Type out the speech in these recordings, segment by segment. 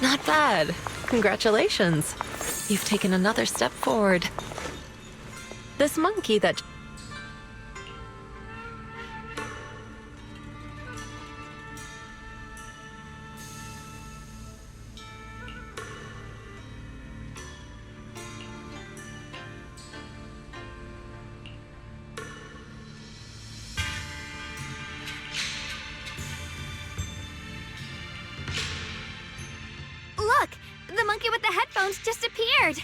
Not bad. Congratulations. You've taken another step forward. This monkey that... Look! The monkey with the headphones just appeared!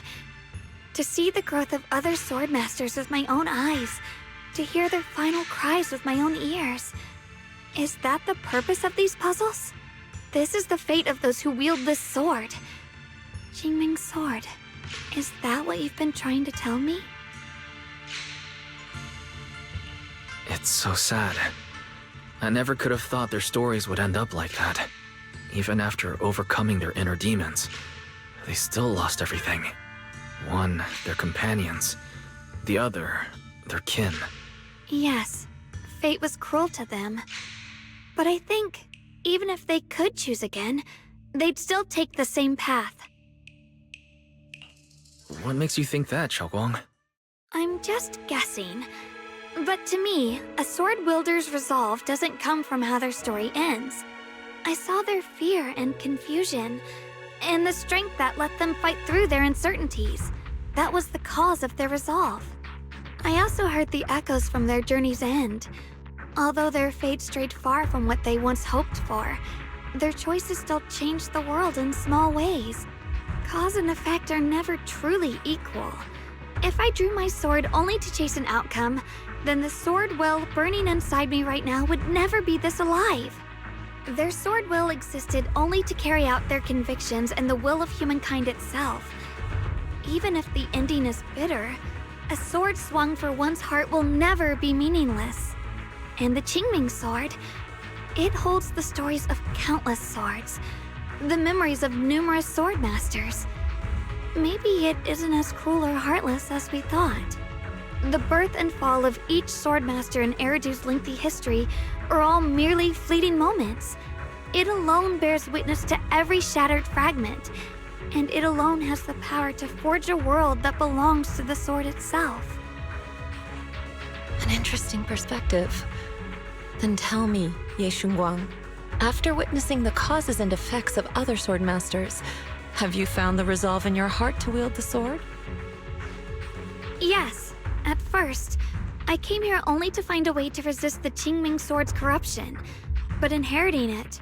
To see the growth of other sword masters with my own eyes, to hear their final cries with my own ears. Is that the purpose of these puzzles? This is the fate of those who wield this sword. Qingming's sword. Is that what you've been trying to tell me? It's so sad. I never could have thought their stories would end up like that. Even after overcoming their inner demons, they still lost everything. One, their companions. The other, their kin. Yes, fate was cruel to them. But I think, even if they could choose again, they'd still take the same path. What makes you think that, Shunguang? I'm just guessing. But to me, a sword wielder's resolve doesn't come from how their story ends. I saw their fear and confusion, and the strength that let them fight through their uncertainties. That was the cause of their resolve. I also heard the echoes from their journey's end. Although their fate strayed far from what they once hoped for, their choices still changed the world in small ways. Cause and effect are never truly equal. If I drew my sword only to chase an outcome, then the sword will burning inside me right now would never be this alive. Their sword will existed only to carry out their convictions and the will of humankind itself. Even if the ending is bitter, a sword swung for one's heart will never be meaningless. And the Qingming sword, it holds the stories of countless swords, the memories of numerous sword masters. Maybe it isn't as cruel or heartless as we thought. The birth and fall of each swordmaster in Eridu's lengthy history are all merely fleeting moments. It alone bears witness to every shattered fragment, and it alone has the power to forge a world that belongs to the sword itself. An interesting perspective. Then tell me, Ye Shunguang, after witnessing the causes and effects of other sword masters, have you found the resolve in your heart to wield the sword? Yes, at first. I came here only to find a way to resist the Qingming sword's corruption, but inheriting it,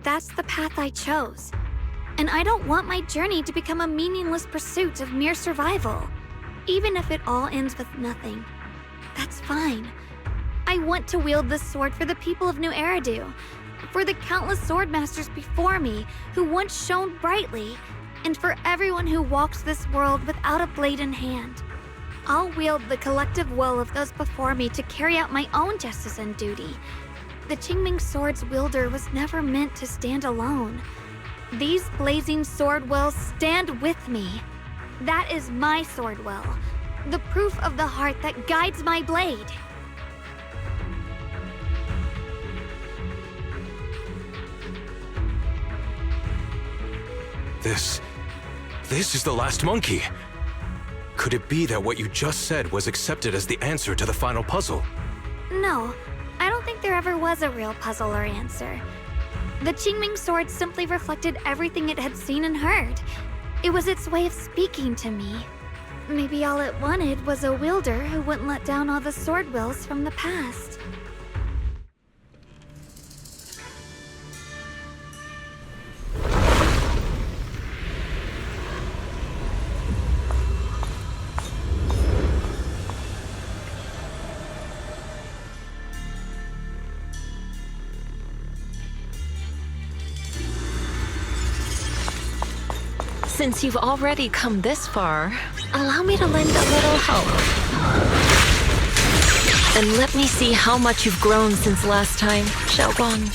that's the path I chose. And I don't want my journey to become a meaningless pursuit of mere survival. Even if it all ends with nothing, that's fine. I want to wield this sword for the people of New Eridu, for the countless swordmasters before me who once shone brightly, and for everyone who walks this world without a blade in hand. I'll wield the collective will of those before me to carry out my own justice and duty. The Qingming sword's wielder was never meant to stand alone. These blazing sword wills stand with me. That is my sword will, the proof of the heart that guides my blade. This is the last monkey. Could it be that what you just said was accepted as the answer to the final puzzle? No, I don't think there ever was a real puzzle or answer. The Qingming sword simply reflected everything it had seen and heard. It was its way of speaking to me. Maybe all it wanted was a wielder who wouldn't let down all the sword wills from the past. Since you've already come this far, allow me to lend a little help. And let me see how much you've grown since last time, Xiaoguang.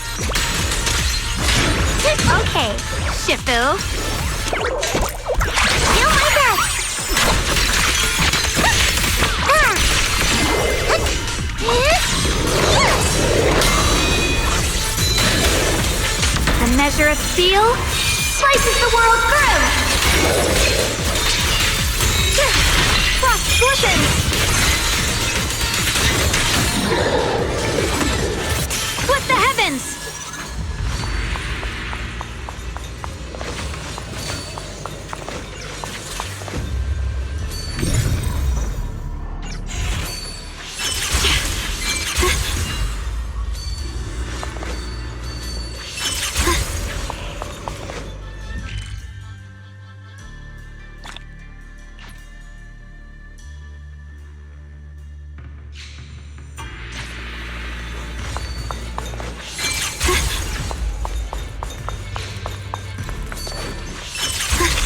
Okay, Shifu. Feel my breath. A measure of steel slices the world through. Frost glistens. Split the heavens.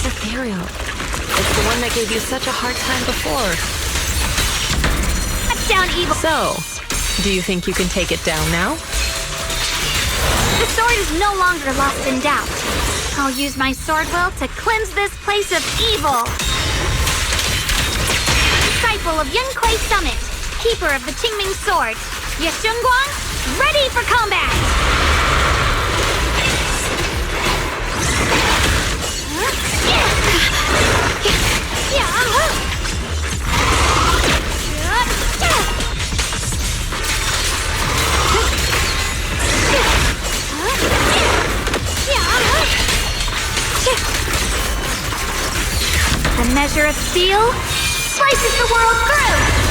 Ethereal. It's the one that gave you such a hard time before. Cut down evil. So, do you think you can take it down now? The sword is no longer lost in doubt. I'll use my sword will to cleanse this place of evil. Disciple of Yunquei Summit, keeper of the Qingming sword, Shunguang, ready for combat! A measure of steel slices the world through!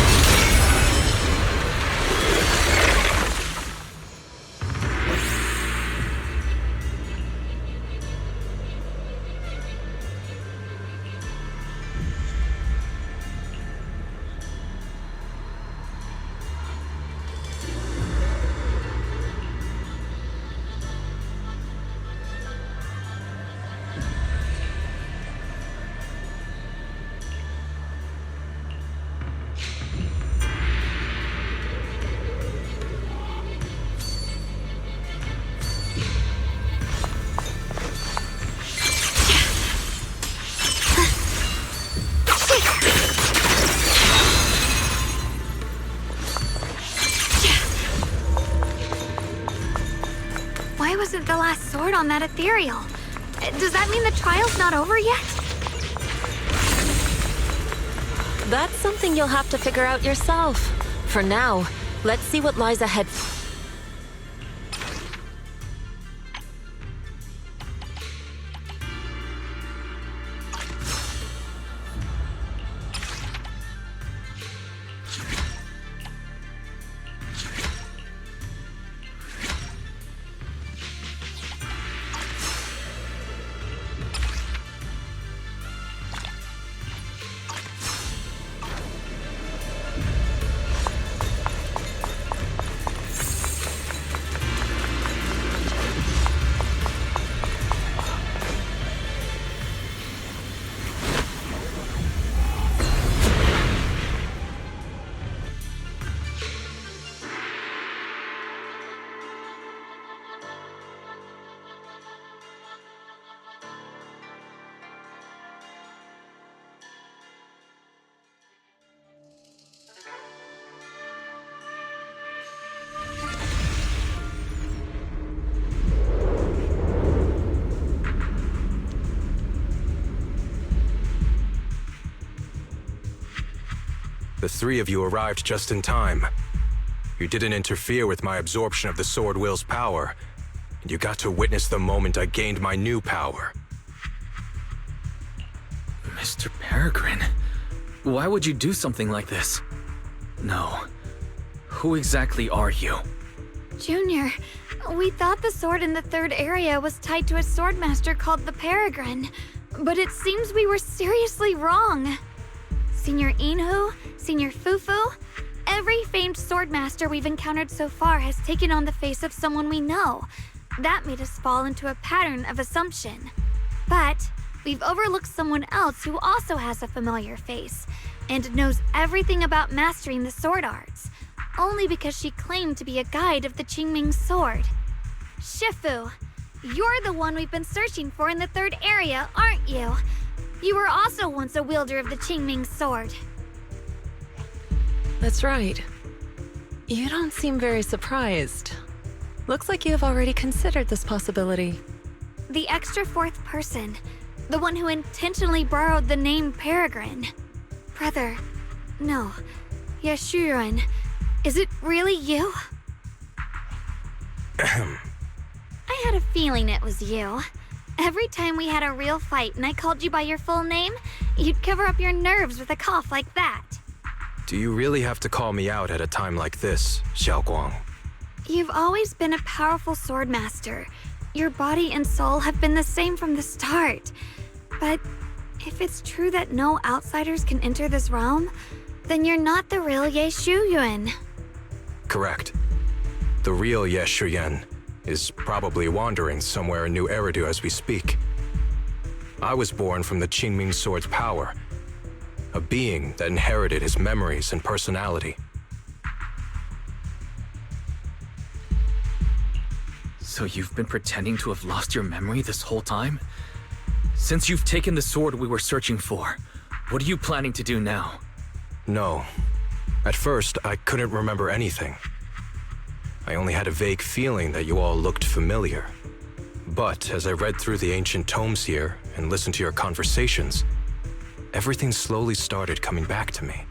Why wasn't the last sword on that Ethereal? Does that mean the trial's not over yet? That's something you'll have to figure out yourself. For now, let's see what lies ahead. The three of you arrived just in time. You didn't interfere with my absorption of the Sword Will's power, and you got to witness the moment I gained my new power. Mr. Peregrine, why would you do something like this? No. Who exactly are you? Junior, we thought the sword in the third area was tied to a swordmaster called the Peregrine, but it seems we were seriously wrong. Senior Inhu, Senior Fufu, every famed swordmaster we've encountered so far has taken on the face of someone we know. That made us fall into a pattern of assumption. But we've overlooked someone else who also has a familiar face and knows everything about mastering the sword arts, only because she claimed to be a guide of the Qingming sword. Shifu, you're the one we've been searching for in the third area, aren't you? You were also once a wielder of the Qingming sword. That's right. You don't seem very surprised. Looks like you have already considered this possibility. The extra fourth person, the one who intentionally borrowed the name Peregrine. Brother, no, Yashuren, is it really you? I had a feeling it was you. Every time we had a real fight and I called you by your full name, you'd cover up your nerves with a cough like that. Do you really have to call me out at a time like this, Shunguang? You've always been a powerful swordmaster. Your body and soul have been the same from the start. But if it's true that no outsiders can enter this realm, then you're not the real Ye Shuyuan. Correct. The real Ye Shuyuan is probably wandering somewhere in New Eridu as we speak. I was born from the Qingming sword's power, a being that inherited his memories and personality. So you've been pretending to have lost your memory this whole time? Since you've taken the sword we were searching for, what are you planning to do now? No. At first, I couldn't remember anything. I only had a vague feeling that you all looked familiar. But as I read through the ancient tomes here and listened to your conversations, everything slowly started coming back to me.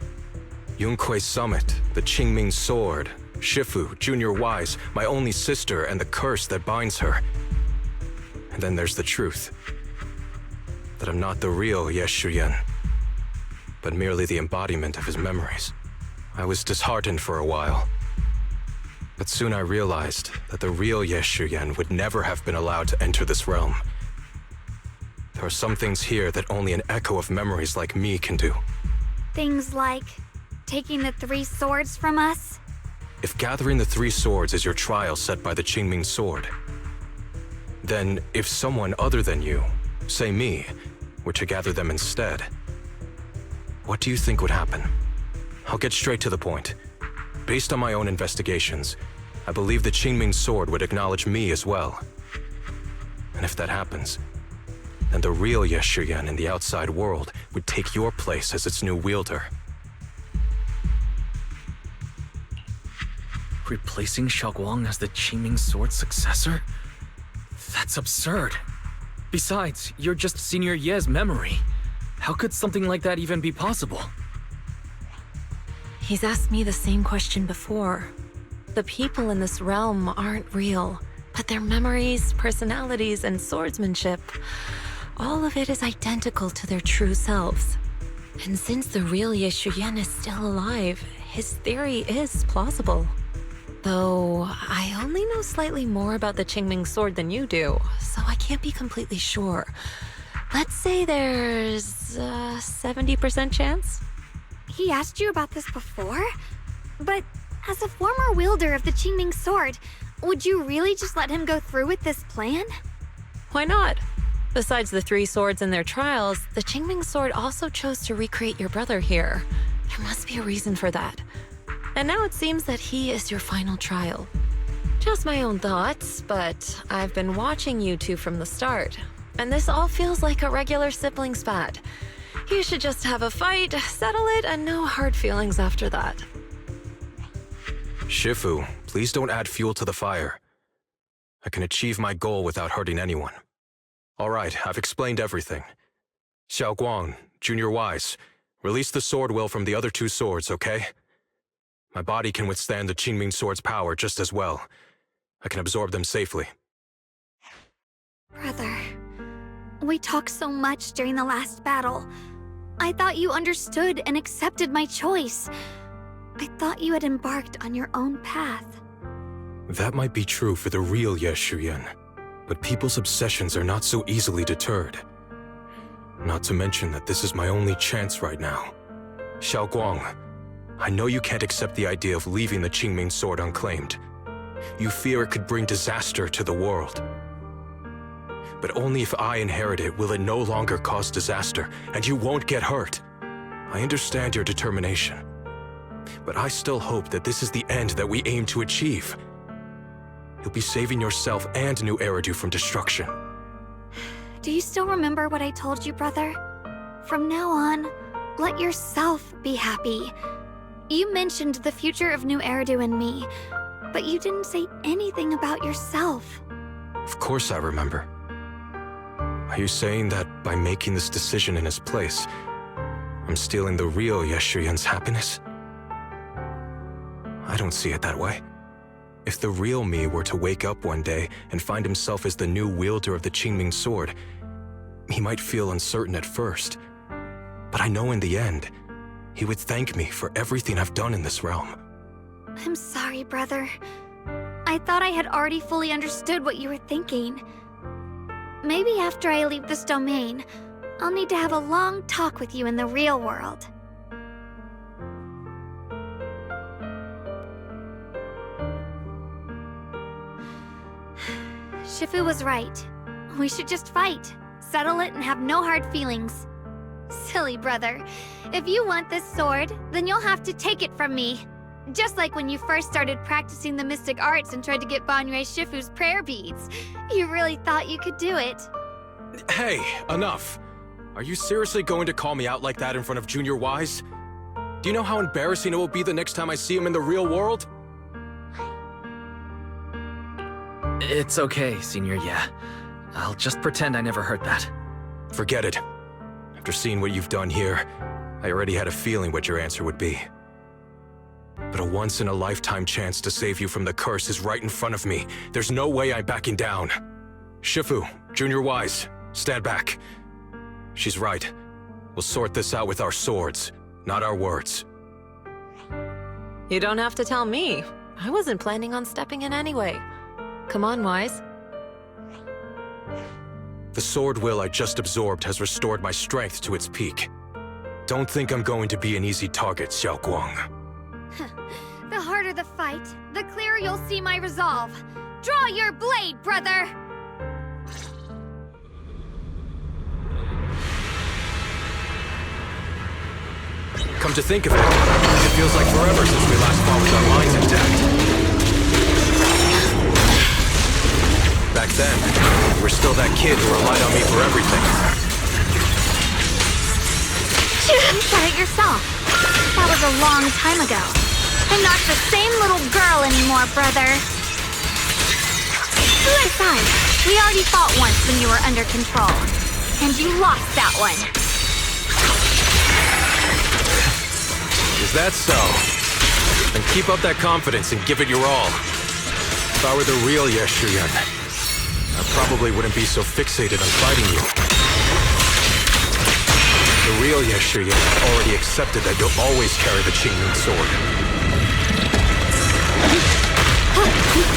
Yunkui's summit, the Qingming sword, Shifu, Junior Wise, my only sister, and the curse that binds her. And then there's the truth. That I'm not the real Ye Shuyuan, but merely the embodiment of his memories. I was disheartened for a while. But soon I realized that the real Ye Shuyuan would never have been allowed to enter this realm. There are some things here that only an echo of memories like me can do. Things like taking the 3 swords from us? If gathering the 3 swords is your trial set by the Qingming sword, then if someone other than you, say me, were to gather them instead, what do you think would happen? I'll get straight to the point. Based on my own investigations, I believe the Qingming sword would acknowledge me as well. And if that happens, then the real Ye Shuyuan in the outside world would take your place as its new wielder. Replacing Shunguang as the Qingming sword's successor? That's absurd. Besides, you're just Senior Ye's memory. How could something like that even be possible? He's asked me the same question before. The people in this realm aren't real, but their memories, personalities, and swordsmanship, all of it is identical to their true selves. And since the real Ye Shuyuan is still alive, his theory is plausible. Though, I only know slightly more about the Qingming sword than you do, so I can't be completely sure. Let's say there's a 70% chance? He asked you about this before? But as a former wielder of the Qingming sword, would you really just let him go through with this plan? Why not? Besides the 3 swords in their trials, the Qingming sword also chose to recreate your brother here. There must be a reason for that. And now it seems that he is your final trial. Just my own thoughts, but I've been watching you two from the start, and this all feels like a regular sibling spat. You should just have a fight, settle it, and no hard feelings after that. Shifu, please don't add fuel to the fire. I can achieve my goal without hurting anyone. All right, I've explained everything. Shunguang, Junior Wise, release the sword will from the other 2 swords, okay? My body can withstand the Qingming sword's power just as well. I can absorb them safely. Brother, we talked so much during the last battle. I thought you understood and accepted my choice. I thought you had embarked on your own path. That might be true for the real Ye Shuyuan, but people's obsessions are not so easily deterred. Not to mention that this is my only chance right now. Shunguang, I know you can't accept the idea of leaving the Qingming sword unclaimed. You fear it could bring disaster to the world. But only if I inherit it will it no longer cause disaster, and you won't get hurt. I understand your determination, but I still hope that this is the end that we aim to achieve. You'll be saving yourself and New Eridu from destruction. Do you still remember what I told you, brother? From now on, let yourself be happy. You mentioned the future of New Eridu and me, but you didn't say anything about yourself. Of course I remember. Are you saying that by making this decision in his place, I'm stealing the real Yeshuyun's happiness? I don't see it that way. If the real me were to wake up one day and find himself as the new wielder of the Qingming sword, he might feel uncertain at first. But I know in the end, he would thank me for everything I've done in this realm. I'm sorry, brother. I thought I had already fully understood what you were thinking. Maybe after I leave this domain, I'll need to have a long talk with you in the real world. Shifu was right. We should just fight, settle it, and have no hard feelings. Silly brother. If you want this sword, then you'll have to take it from me. Just like when you first started practicing the mystic arts and tried to get Banrei Shifu's prayer beads. You really thought you could do it. Hey, enough! Are you seriously going to call me out like that in front of Junior Wise? Do you know how embarrassing it will be the next time I see him in the real world? It's okay, Senior, yeah. I'll just pretend I never heard that. Forget it. After seeing what you've done here, I already had a feeling what your answer would be. But a once-in-a-lifetime chance to save you from the curse is right in front of me. There's no way I'm backing down. Shifu, Junior Wise, stand back. She's right. We'll sort this out with our swords, not our words. You don't have to tell me. I wasn't planning on stepping in anyway. Come on, Wise. The sword will I just absorbed has restored my strength to its peak. Don't think I'm going to be an easy target, Xiaoguang. The harder the fight, the clearer you'll see my resolve. Draw your blade, brother! Come to think of it, it feels like forever since we last fought with our minds intact. Back then, you were still that kid who relied on me for everything. You said it yourself. That was a long time ago. I'm not the same little girl anymore, brother. Besides, we already fought once when you were under control. And you lost that one. Is that so? Then keep up that confidence and give it your all. If I were the real Yeshuyun, I probably wouldn't be so fixated on fighting you. The real Yeshuyun already accepted that you'll always carry the Qingming sword.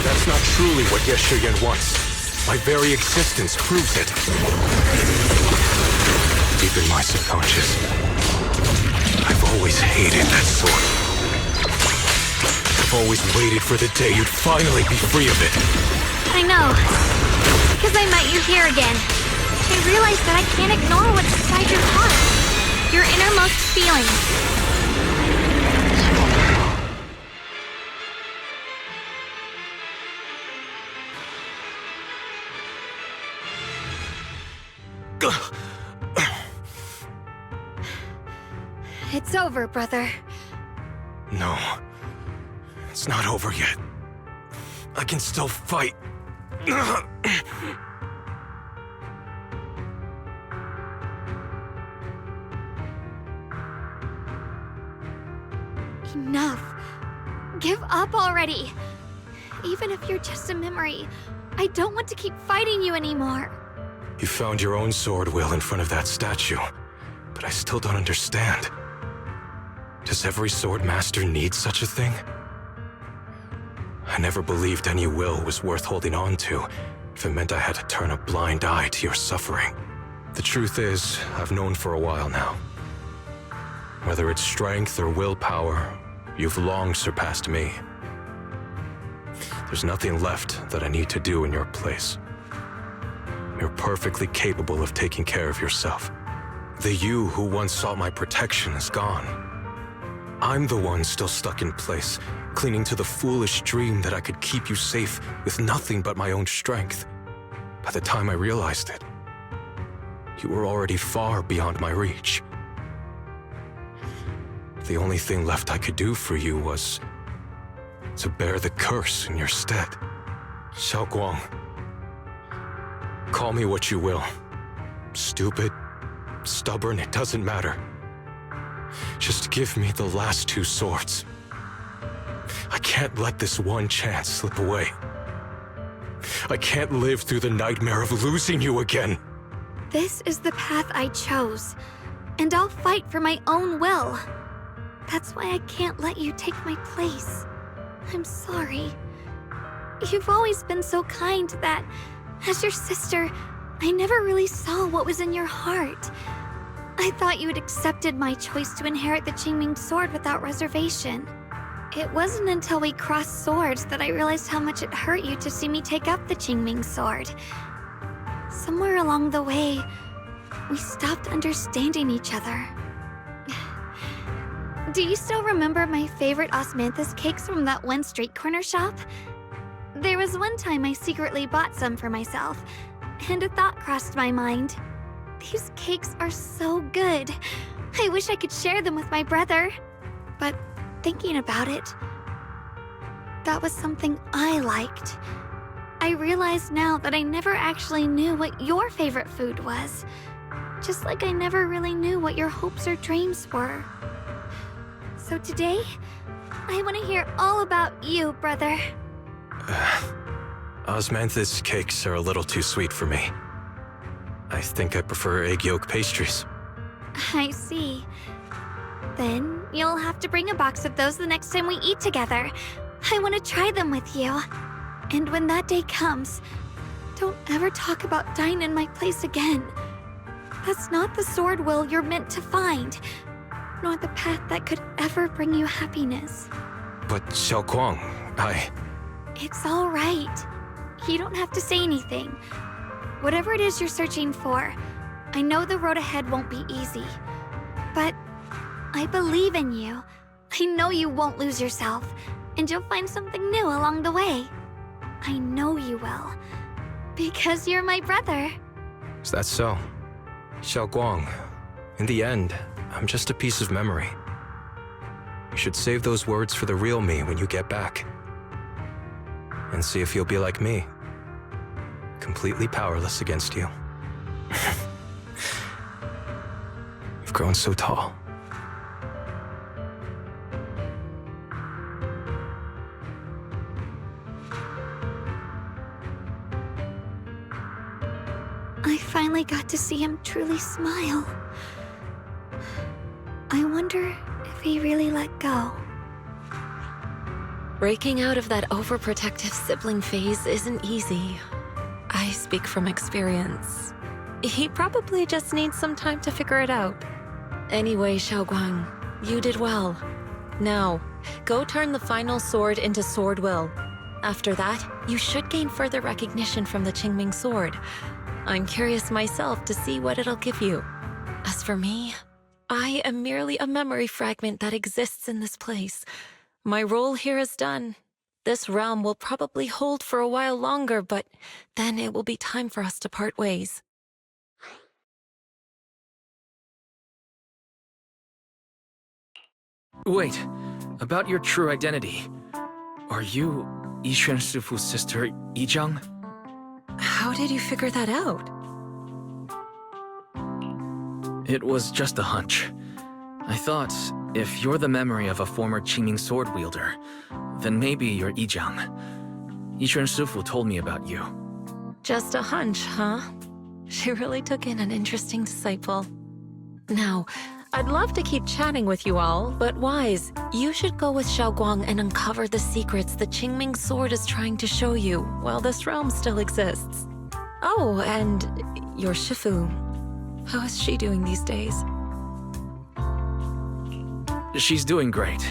That's not truly what Yeshuyun wants. My very existence proves it. Deep in my subconscious, I've always hated that sword. I've always waited for the day you'd finally be free of it. I know. Because I met you here again. I realized that I can't ignore what's inside your heart. Your innermost feelings. It's over, brother. No. It's not over yet. I can still fight. Enough. Give up already. Even if you're just a memory, I don't want to keep fighting you anymore. You found your own sword, Will, in front of that statue. But I still don't understand. Does every sword master need such a thing? I never believed any will was worth holding on to if it meant I had to turn a blind eye to your suffering. The truth is, I've known for a while now. Whether it's strength or willpower, you've long surpassed me. There's nothing left that I need to do in your place. You're perfectly capable of taking care of yourself. The you who once sought my protection is gone. I'm the one still stuck in place, clinging to the foolish dream that I could keep you safe with nothing but my own strength. By the time I realized it, you were already far beyond my reach. The only thing left I could do for you was to bear the curse in your stead. Shunguang, call me what you will. Stupid, stubborn, it doesn't matter. Just give me the last 2 swords. I can't let this one chance slip away. I can't live through the nightmare of losing you again. This is the path I chose, and I'll fight for my own will. That's why I can't let you take my place. I'm sorry. You've always been so kind that, as your sister, I never really saw what was in your heart. I thought you had accepted my choice to inherit the Qingming sword without reservation. It wasn't until we crossed swords that I realized how much it hurt you to see me take up the Qingming sword. Somewhere along the way, we stopped understanding each other. Do you still remember my favorite osmanthus cakes from that one street corner shop? There was one time I secretly bought some for myself, and a thought crossed my mind. These cakes are so good. I wish I could share them with my brother. But thinking about it, that was something I liked. I realize now that I never actually knew what your favorite food was. Just like I never really knew what your hopes or dreams were. So today, I want to hear all about you, brother. Osmanthus cakes are a little too sweet for me. I think I prefer egg yolk pastries. I see. Then you'll have to bring a box of those the next time we eat together. I want to try them with you. And when that day comes, don't ever talk about dying in my place again. That's not the sword will you're meant to find, nor the path that could ever bring you happiness. But Shunguang, It's all right. You don't have to say anything. Whatever it is you're searching for, I know the road ahead won't be easy. But I believe in you. I know you won't lose yourself, and you'll find something new along the way. I know you will. Because you're my brother. Is that so? Shunguang, in the end, I'm just a piece of memory. You should save those words for the real me when you get back. And see if you'll be like me. Completely powerless against you. You've grown so tall. I finally got to see him truly smile. I wonder if he really let go. Breaking out of that overprotective sibling phase isn't easy. I speak from experience. He probably just needs some time to figure it out. Anyway, Shunguang, you did well. Now, go turn the final sword into sword will. After that, you should gain further recognition from the Qingming sword. I'm curious myself to see what it'll give you. As for me, I am merely a memory fragment that exists in this place. My role here is done. This realm will probably hold for a while longer, but then it will be time for us to part ways. Wait, about your true identity. Are you Yixuan Shifu's sister, Yizhang? How did you figure that out? It was just a hunch. I thought, if you're the memory of a former Qingming sword wielder, then maybe you're Yizhang. Yixuan Shifu told me about you. Just a hunch, huh? She really took in an interesting disciple. Now, I'd love to keep chatting with you all, but Wise, you should go with Shunguang and uncover the secrets the Qingming sword is trying to show you while this realm still exists. Oh, and your Shifu. How is she doing these days? She's doing great.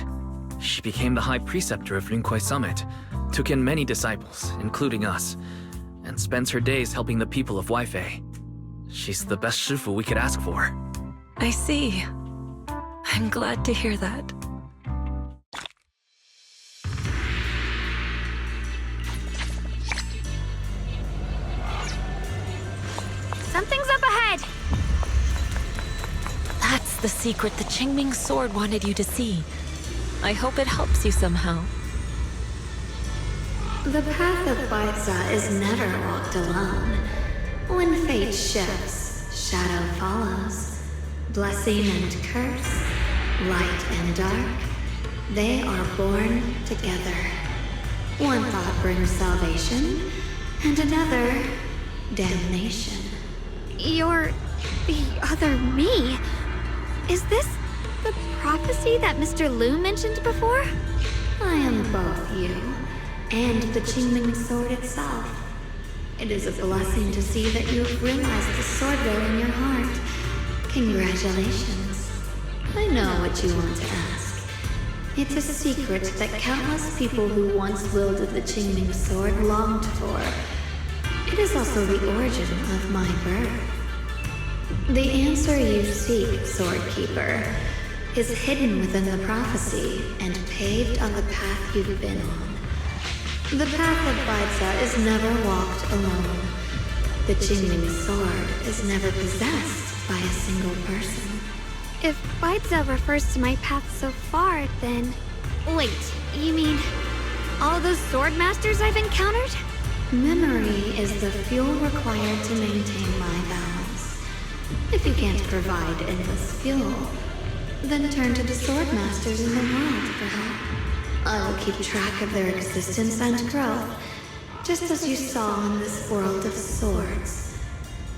She became the High Preceptor of Rinkuei Summit, took in many disciples, including us. and spends her days helping the people of Weifei. She's the best shifu we could ask for. I see. I'm glad to hear that. Something's up ahead! That's the secret the Qingming sword wanted you to see. I hope it helps you somehow. The path of Baitza is never walked alone. When fate shifts, shadow follows. Blessing and curse, light and dark, they are born together. One thought brings salvation, and another, damnation. You're the other me. Is this the prophecy that Mr. Liu mentioned before? I am both you and the Qingming sword itself. It is a blessing to see that you have realized the sword will in your heart. Congratulations. I know what you want to ask. It's a secret that countless people who once wielded the Qingming sword longed for. It is also the origin of my birth. The answer you seek, Swordkeeper, is hidden within the prophecy and paved on the path you've been on. The path of Baitza is never walked alone. The Qingming sword is never possessed by a single person. If Baitza refers to my path so far, then... Wait, you mean all those sword masters I've encountered? Memory is the fuel required to maintain my balance. If you can't provide endless fuel, then turn to the sword masters in the world for help. I will keep track of their existence and growth, just as you saw in this world of swords.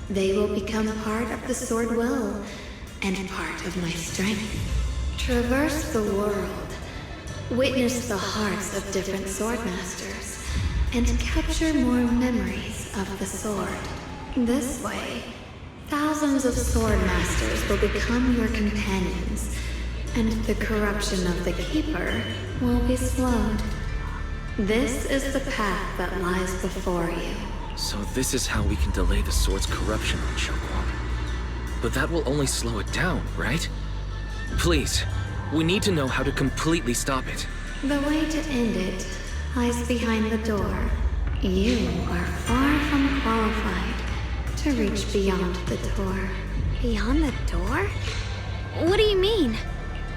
They will become part of the sword will, and part of my strength. Traverse the world, witness the hearts of different sword masters, and capture more memories of the sword. This way, thousands of sword masters will become your companions, and the corruption of the Keeper will be slowed. This is the path that lies before you. So this is how we can delay the sword's corruption on Shunguang. But that will only slow it down, right? Please, we need to know how to completely stop it. The way to end it lies behind the door. You are far from qualified to reach beyond the door. Beyond the door? What do you mean?